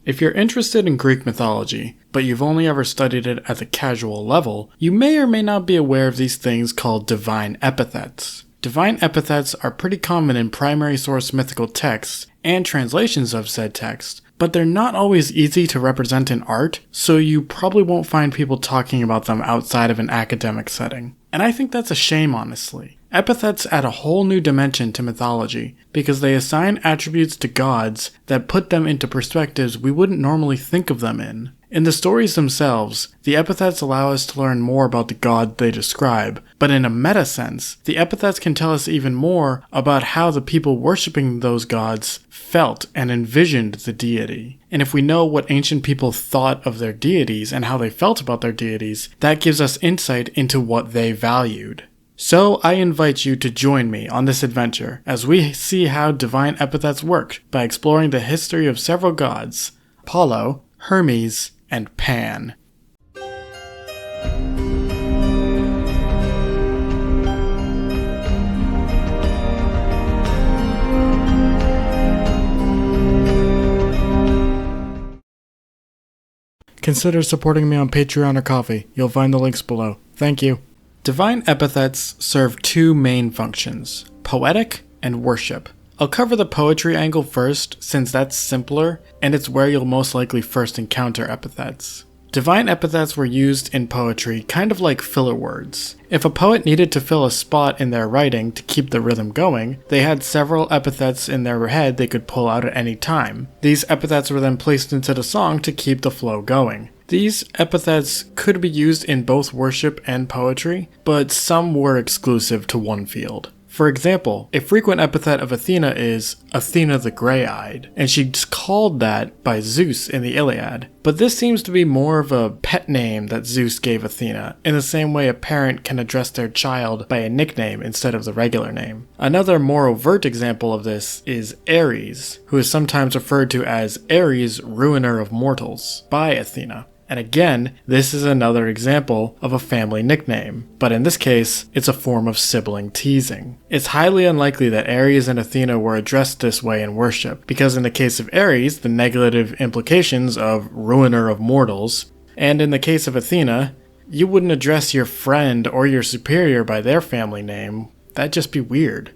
If you're interested in Greek mythology, but you've only ever studied it at the casual level, you may or may not be aware of these things called divine epithets. Divine epithets are pretty common in primary source mythical texts and translations of said text, but they're not always easy to represent in art, so you probably won't find people talking about them outside of an academic setting. And I think that's a shame, honestly. Epithets add a whole new dimension to mythology, because they assign attributes to gods that put them into perspectives we wouldn't normally think of them in. In the stories themselves, the epithets allow us to learn more about the god they describe, but in a meta sense, the epithets can tell us even more about how the people worshipping those gods felt and envisioned the deity. And if we know what ancient people thought of their deities and how they felt about their deities, that gives us insight into what they valued. So I invite you to join me on this adventure as we see how divine epithets work by exploring the history of several gods: Apollo, Hermes, and Pan. Consider supporting me on Patreon or Ko-fi. You'll find the links below. Thank you. Divine epithets serve two main functions: poetic and worship. I'll cover the poetry angle first, since that's simpler, and it's where you'll most likely first encounter epithets. Divine epithets were used in poetry kind of like filler words. If a poet needed to fill a spot in their writing to keep the rhythm going, they had several epithets in their head they could pull out at any time. These epithets were then placed into the song to keep the flow going. These epithets could be used in both worship and poetry, but some were exclusive to one field. For example, a frequent epithet of Athena is Athena the Grey-Eyed, and she's called that by Zeus in the Iliad. But this seems to be more of a pet name that Zeus gave Athena, in the same way a parent can address their child by a nickname instead of the regular name. Another more overt example of this is Ares, who is sometimes referred to as Ares, ruiner of mortals, by Athena. And again, this is another example of a family nickname, but in this case, it's a form of sibling teasing. It's highly unlikely that Ares and Athena were addressed this way in worship, because in the case of Ares, the negative implications of ruiner of mortals, and in the case of Athena, you wouldn't address your friend or your superior by their family name. That'd just be weird.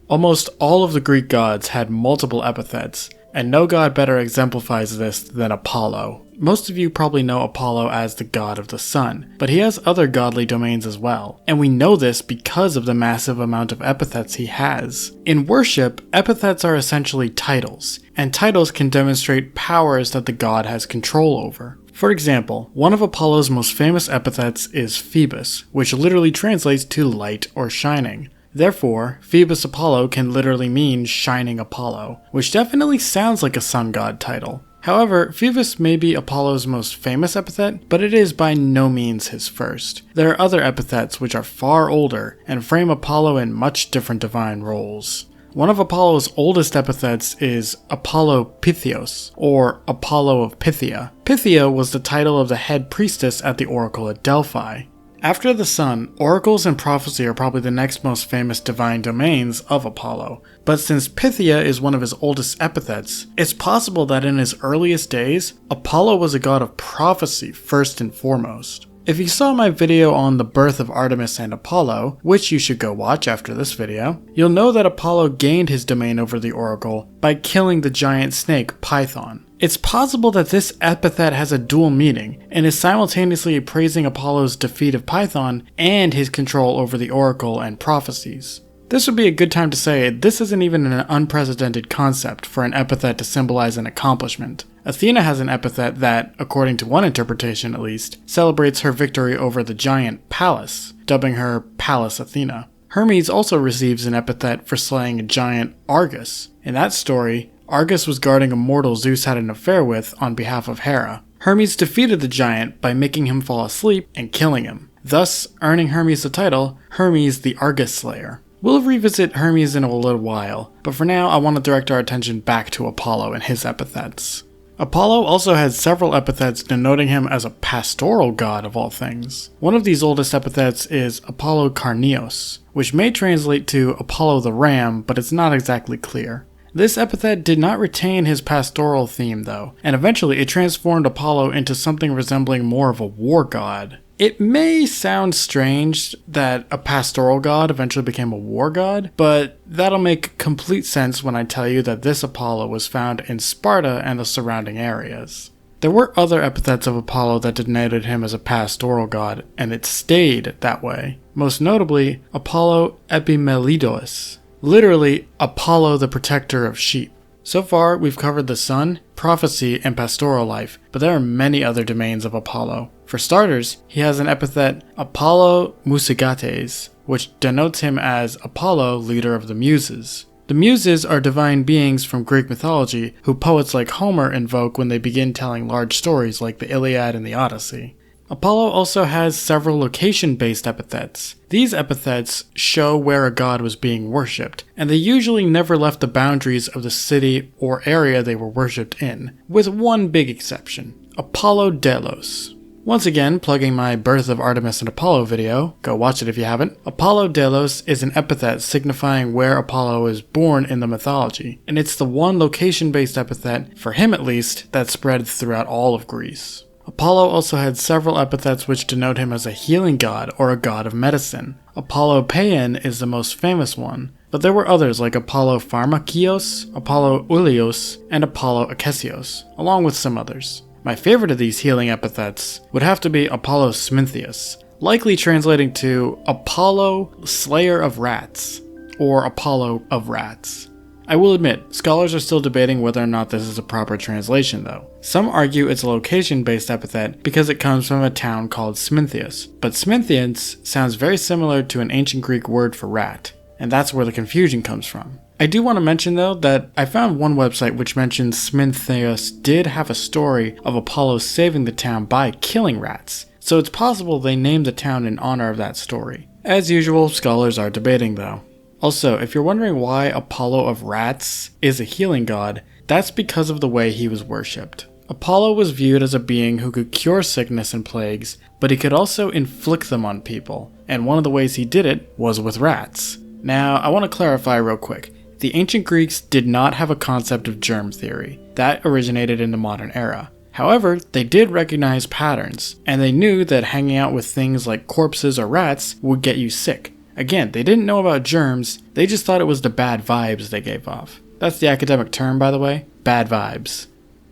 Almost all of the Greek gods had multiple epithets, and no god better exemplifies this than Apollo. Most of you probably know Apollo as the god of the sun, but he has other godly domains as well, and we know this because of the massive amount of epithets he has. In worship, epithets are essentially titles, and titles can demonstrate powers that the god has control over. For example, one of Apollo's most famous epithets is Phoebus, which literally translates to light or shining. Therefore, Phoebus Apollo can literally mean Shining Apollo, which definitely sounds like a sun god title. However, Phoebus may be Apollo's most famous epithet, but it is by no means his first. There are other epithets which are far older and frame Apollo in much different divine roles. One of Apollo's oldest epithets is Apollo Pythios, or Apollo of Pythia. Pythia was the title of the head priestess at the oracle at Delphi. After the sun, oracles and prophecy are probably the next most famous divine domains of Apollo, but since Pythia is one of his oldest epithets, it's possible that in his earliest days, Apollo was a god of prophecy first and foremost. If you saw my video on the birth of Artemis and Apollo, which you should go watch after this video, you'll know that Apollo gained his domain over the oracle by killing the giant snake Python. It's possible that this epithet has a dual meaning, and is simultaneously praising Apollo's defeat of Python and his control over the oracle and prophecies. This would be a good time to say this isn't even an unprecedented concept for an epithet to symbolize an accomplishment. Athena has an epithet that, according to one interpretation at least, celebrates her victory over the giant Pallas, dubbing her Pallas Athena. Hermes also receives an epithet for slaying a giant Argus. In that story, Argus was guarding a mortal Zeus had an affair with on behalf of Hera. Hermes defeated the giant by making him fall asleep and killing him, thus earning Hermes the title Hermes the Argus Slayer. We'll revisit Hermes in a little while, but for now I want to direct our attention back to Apollo and his epithets. Apollo also has several epithets denoting him as a pastoral god of all things. One of these oldest epithets is Apollo Carneos, which may translate to Apollo the Ram, but it's not exactly clear. This epithet did not retain his pastoral theme though, and eventually it transformed Apollo into something resembling more of a war god. It may sound strange that a pastoral god eventually became a war god, but that'll make complete sense when I tell you that this Apollo was found in Sparta and the surrounding areas. There were other epithets of Apollo that denoted him as a pastoral god, and it stayed that way. Most notably, Apollo Epimelidos, literally Apollo the protector of sheep. So far, we've covered the sun, prophecy, and pastoral life, but there are many other domains of Apollo. For starters, he has an epithet Apollo Musigates, which denotes him as Apollo, leader of the Muses. The Muses are divine beings from Greek mythology who poets like Homer invoke when they begin telling large stories like the Iliad and the Odyssey. Apollo also has several location-based epithets. These epithets show where a god was being worshipped, and they usually never left the boundaries of the city or area they were worshipped in, with one big exception, Apollo Delos. Once again, plugging my Birth of Artemis and Apollo video, go watch it if you haven't. Apollo Delos is an epithet signifying where Apollo is born in the mythology, and it's the one location-based epithet, for him at least, that spread throughout all of Greece. Apollo also had several epithets which denote him as a healing god or a god of medicine. Apollo Paean is the most famous one, but there were others like Apollo Pharmakios, Apollo Ulios, and Apollo Akesios, along with some others. My favorite of these healing epithets would have to be Apollo Smintheus, likely translating to Apollo Slayer of Rats, or Apollo of Rats. I will admit, scholars are still debating whether or not this is a proper translation though. Some argue it's a location-based epithet because it comes from a town called Smintheus, but Smintheans sounds very similar to an ancient Greek word for rat, and that's where the confusion comes from. I do want to mention though that I found one website which mentions Smintheus did have a story of Apollo saving the town by killing rats, so it's possible they named the town in honor of that story. As usual, scholars are debating though. Also, if you're wondering why Apollo of Rats is a healing god, that's because of the way he was worshipped. Apollo was viewed as a being who could cure sickness and plagues, but he could also inflict them on people, and one of the ways he did it was with rats. Now, I want to clarify real quick. The ancient Greeks did not have a concept of germ theory. That originated in the modern era. However, they did recognize patterns, and they knew that hanging out with things like corpses or rats would get you sick. Again, they didn't know about germs, they just thought it was the bad vibes they gave off. That's the academic term, by the way, bad vibes.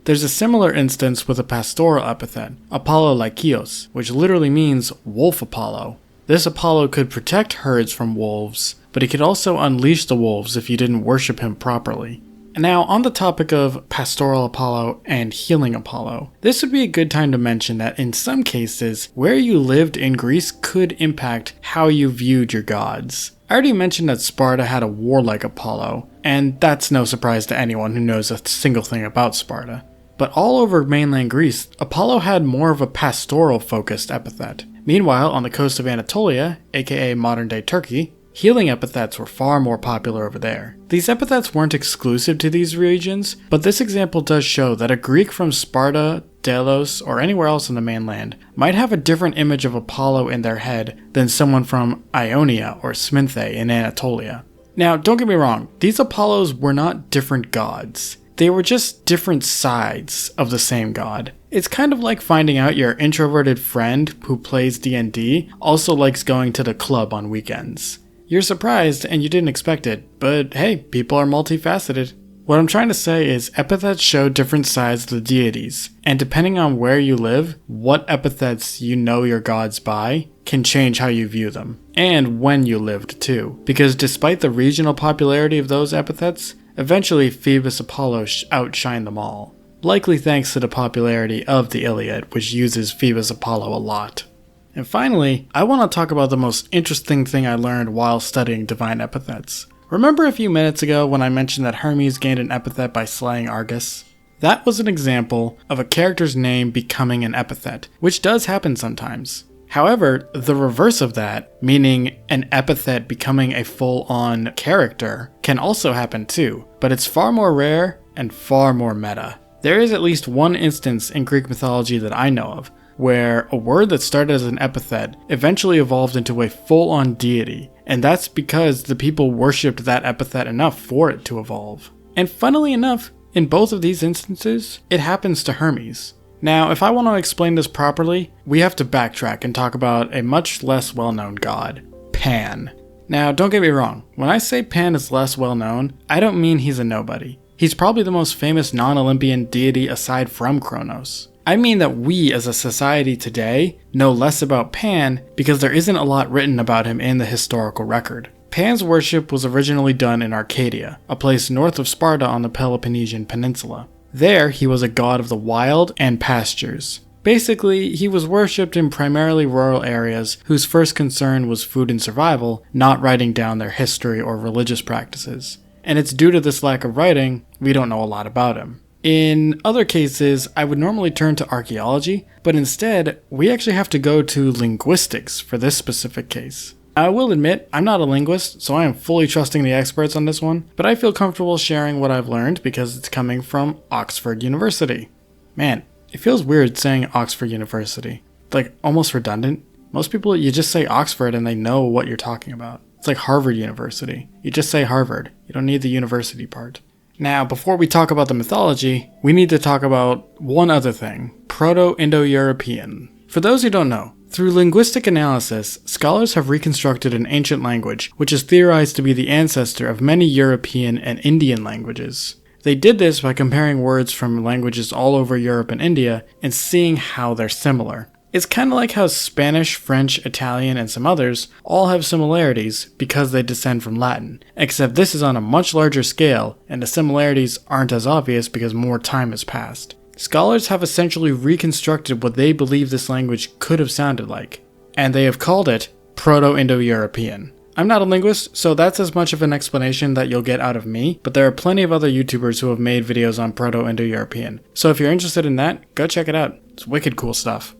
There's a similar instance with a pastoral epithet, Apollo Lykios, which literally means wolf Apollo. This Apollo could protect herds from wolves, but he could also unleash the wolves if you didn't worship him properly. Now, on the topic of pastoral Apollo and healing Apollo, this would be a good time to mention that in some cases, where you lived in Greece could impact how you viewed your gods. I already mentioned that Sparta had a warlike Apollo, and that's no surprise to anyone who knows a single thing about Sparta. But all over mainland Greece, Apollo had more of a pastoral-focused epithet. Meanwhile, on the coast of Anatolia, aka modern-day Turkey, healing epithets were far more popular over there. These epithets weren't exclusive to these regions, but this example does show that a Greek from Sparta, Delos, or anywhere else in the mainland might have a different image of Apollo in their head than someone from Ionia or Sminthe in Anatolia. Now, don't get me wrong, these Apollos were not different gods. They were just different sides of the same god. It's kind of like finding out your introverted friend who plays D&D also likes going to the club on weekends. You're surprised and you didn't expect it, but hey, people are multifaceted. What I'm trying to say is epithets show different sides of the deities, and depending on where you live, what epithets you know your gods by can change how you view them, and when you lived too. Because despite the regional popularity of those epithets, eventually Phoebus Apollo outshined them all. Likely thanks to the popularity of the Iliad, which uses Phoebus Apollo a lot. And finally, I want to talk about the most interesting thing I learned while studying divine epithets. Remember a few minutes ago when I mentioned that Hermes gained an epithet by slaying Argus? That was an example of a character's name becoming an epithet, which does happen sometimes. However, the reverse of that, meaning an epithet becoming a full-on character, can also happen too, but it's far more rare and far more meta. There is at least one instance in Greek mythology that I know of, where a word that started as an epithet eventually evolved into a full-on deity, and that's because the people worshipped that epithet enough for it to evolve. And funnily enough, in both of these instances, it happens to Hermes. Now, if I want to explain this properly, we have to backtrack and talk about a much less well-known god, Pan. Now, don't get me wrong, when I say Pan is less well-known, I don't mean he's a nobody. He's probably the most famous non-Olympian deity aside from Kronos. I mean that we as a society today know less about Pan because there isn't a lot written about him in the historical record. Pan's worship was originally done in Arcadia, a place north of Sparta on the Peloponnesian Peninsula. There, he was a god of the wild and pastures. Basically, he was worshipped in primarily rural areas whose first concern was food and survival, not writing down their history or religious practices. And it's due to this lack of writing, we don't know a lot about him. In other cases, I would normally turn to archaeology, but instead, we actually have to go to linguistics for this specific case. I will admit, I'm not a linguist, so I am fully trusting the experts on this one, but I feel comfortable sharing what I've learned because it's coming from Oxford University. Man, it feels weird saying Oxford University. Like, almost redundant. Most people, you just say Oxford and they know what you're talking about. It's like Harvard University. You just say Harvard. You don't need the university part. Now, before we talk about the mythology, we need to talk about one other thing. Proto-Indo-European. For those who don't know, through linguistic analysis, scholars have reconstructed an ancient language, which is theorized to be the ancestor of many European and Indian languages. They did this by comparing words from languages all over Europe and India and seeing how they're similar. It's kind of like how Spanish, French, Italian, and some others all have similarities because they descend from Latin, except this is on a much larger scale, and the similarities aren't as obvious because more time has passed. Scholars have essentially reconstructed what they believe this language could have sounded like, and they have called it Proto-Indo-European. I'm not a linguist, so that's as much of an explanation that you'll get out of me, but there are plenty of other YouTubers who have made videos on Proto-Indo-European, so if you're interested in that, go check it out. It's wicked cool stuff.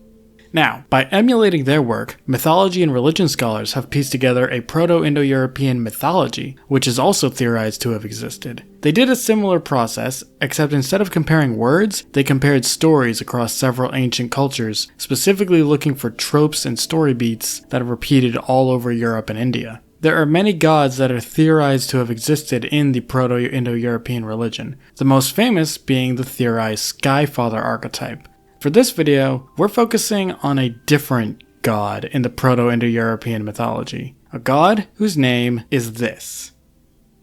Now, by emulating their work, mythology and religion scholars have pieced together a Proto-Indo-European mythology, which is also theorized to have existed. They did a similar process, except instead of comparing words, they compared stories across several ancient cultures, specifically looking for tropes and story beats that are repeated all over Europe and India. There are many gods that are theorized to have existed in the Proto-Indo-European religion, the most famous being the theorized Skyfather archetype. For this video, we're focusing on a different god in the Proto-Indo-European mythology, a god whose name is this.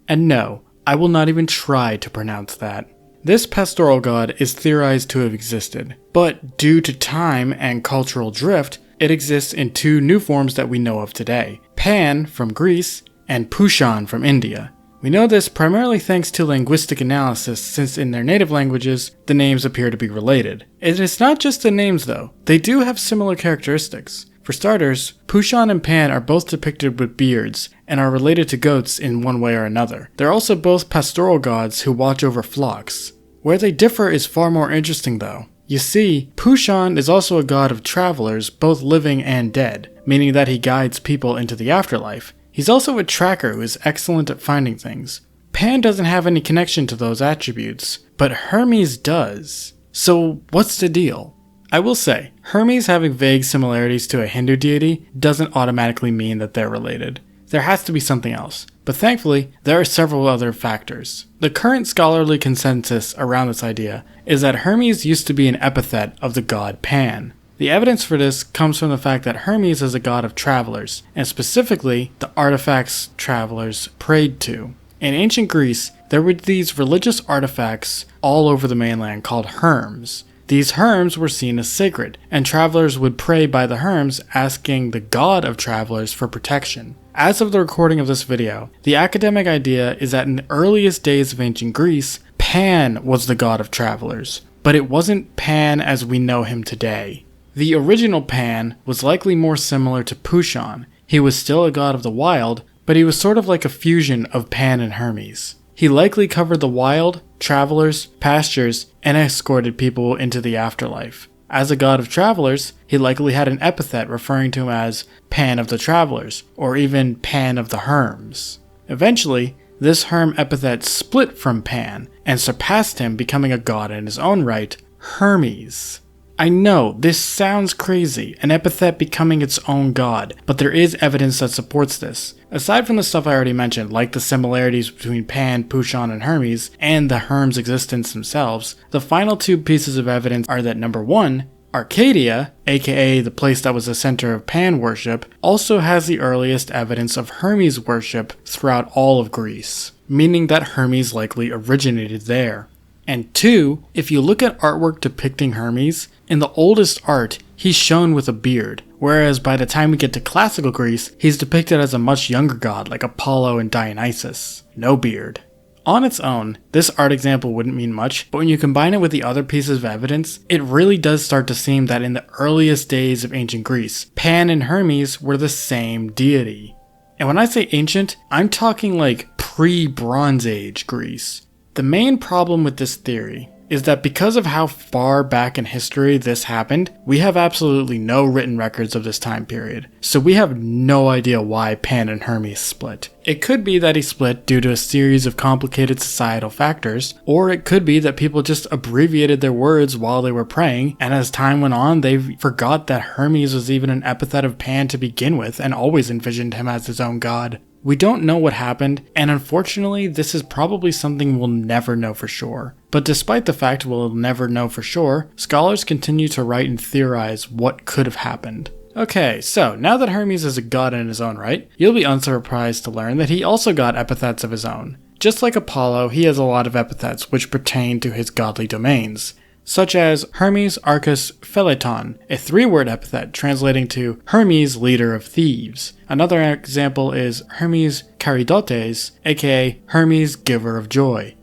And no, I will not even try to pronounce that. This pastoral god is theorized to have existed, but due to time and cultural drift, it exists in two new forms that we know of today, Pan from Greece and Pushan from India. We know this primarily thanks to linguistic analysis, since in their native languages, the names appear to be related. It is not just the names though, they do have similar characteristics. For starters, Pushan and Pan are both depicted with beards, and are related to goats in one way or another. They're also both pastoral gods who watch over flocks. Where they differ is far more interesting though. You see, Pushan is also a god of travelers, both living and dead, meaning that he guides people into the afterlife. He's also a tracker who is excellent at finding things. Pan doesn't have any connection to those attributes, but Hermes does. So what's the deal? I will say, Hermes having vague similarities to a Hindu deity doesn't automatically mean that they're related. There has to be something else, but thankfully, there are several other factors. The current scholarly consensus around this idea is that Hermes used to be an epithet of the god Pan. The evidence for this comes from the fact that Hermes is a god of travelers, and specifically, the artifacts travelers prayed to. In ancient Greece, there were these religious artifacts all over the mainland called Hermes. These Hermes were seen as sacred, and travelers would pray by the Hermes, asking the god of travelers for protection. As of the recording of this video, the academic idea is that in the earliest days of ancient Greece, Pan was the god of travelers, but it wasn't Pan as we know him today. The original Pan was likely more similar to Pushan. He was still a god of the wild, but he was sort of like a fusion of Pan and Hermes. He likely covered the wild, travelers, pastures, and escorted people into the afterlife. As a god of travelers, he likely had an epithet referring to him as Pan of the Travelers, or even Pan of the Hermes. Eventually, this Herm epithet split from Pan, and surpassed him, becoming a god in his own right, Hermes. I know, this sounds crazy, an epithet becoming its own god, but there is evidence that supports this. Aside from the stuff I already mentioned, like the similarities between Pan, Pouchon, and Hermes, and the Hermes' existence themselves, the final two pieces of evidence are that number 1, Arcadia, aka the place that was the center of Pan worship, also has the earliest evidence of Hermes worship throughout all of Greece, meaning that Hermes likely originated there. And 2, if you look at artwork depicting Hermes, in the oldest art, he's shown with a beard, whereas by the time we get to classical Greece, he's depicted as a much younger god like Apollo and Dionysus. No beard. On its own, this art example wouldn't mean much, but when you combine it with the other pieces of evidence, it really does start to seem that in the earliest days of ancient Greece, Pan and Hermes were the same deity. And when I say ancient, I'm talking like pre-Bronze Age Greece. The main problem with this theory is that because of how far back in history this happened, we have absolutely no written records of this time period, so we have no idea why Pan and Hermes split. It could be that he split due to a series of complicated societal factors, or it could be that people just abbreviated their words while they were praying, and as time went on, they forgot that Hermes was even an epithet of Pan to begin with, and always envisioned him as his own god. We don't know what happened, and unfortunately, this is probably something we'll never know for sure. But despite the fact we'll never know for sure, scholars continue to write and theorize what could have happened. Okay, so now that Hermes is a god in his own right, you'll be unsurprised to learn that he also got epithets of his own. Just like Apollo, he has a lot of epithets which pertain to his godly domains, such as Hermes Arcus Pheleton, a 3-word epithet translating to Hermes, leader of thieves. Another example is Hermes Charidotes, aka Hermes, giver of joy.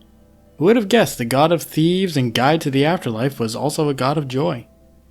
Who would have guessed the god of thieves and guide to the afterlife was also a god of joy?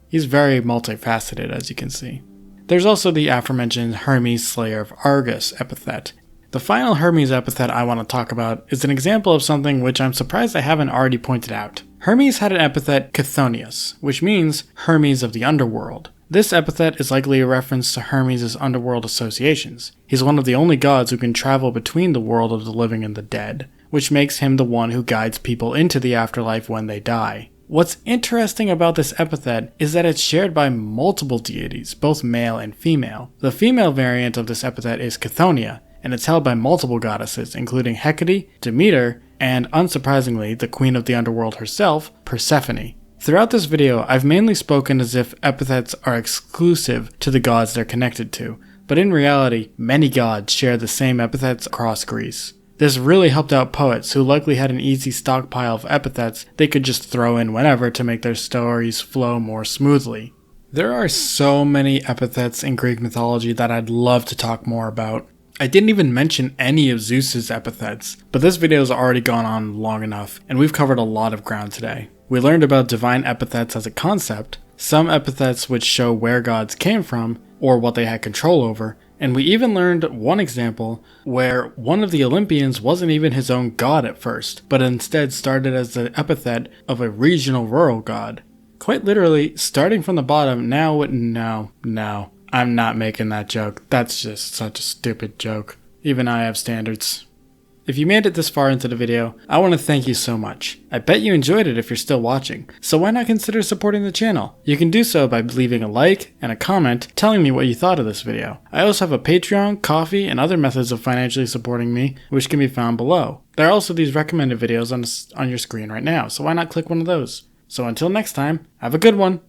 He's very multifaceted, as you can see. There's also the aforementioned Hermes, slayer of Argus epithet. The final Hermes epithet I want to talk about is an example of something which I'm surprised I haven't already pointed out. Hermes had an epithet Chthonius, which means Hermes of the underworld. This epithet is likely a reference to Hermes' underworld associations. He's one of the only gods who can travel between the world of the living and the dead, which makes him the one who guides people into the afterlife when they die. What's interesting about this epithet is that it's shared by multiple deities, both male and female. The female variant of this epithet is Chthoniya, and it's held by multiple goddesses, including Hekate, Demeter, and unsurprisingly, the queen of the underworld herself, Persephone. Throughout this video, I've mainly spoken as if epithets are exclusive to the gods they're connected to, but in reality, many gods share the same epithets across Greece. This really helped out poets who likely had an easy stockpile of epithets they could just throw in whenever to make their stories flow more smoothly. There are so many epithets in Greek mythology that I'd love to talk more about. I didn't even mention any of Zeus's epithets, but this video has already gone on long enough, and we've covered a lot of ground today. We learned about divine epithets as a concept, some epithets which show where gods came from, or what they had control over, and we even learned one example where one of the Olympians wasn't even his own god at first, but instead started as the epithet of a regional rural god. Quite literally, starting from the bottom, no. I'm not making that joke. That's just such a stupid joke. Even I have standards. If you made it this far into the video, I want to thank you so much. I bet you enjoyed it if you're still watching, so why not consider supporting the channel? You can do so by leaving a like and a comment telling me what you thought of this video. I also have a Patreon, Ko-fi, and other methods of financially supporting me, which can be found below. There are also these recommended videos on your screen right now, so why not click one of those? So until next time, have a good one!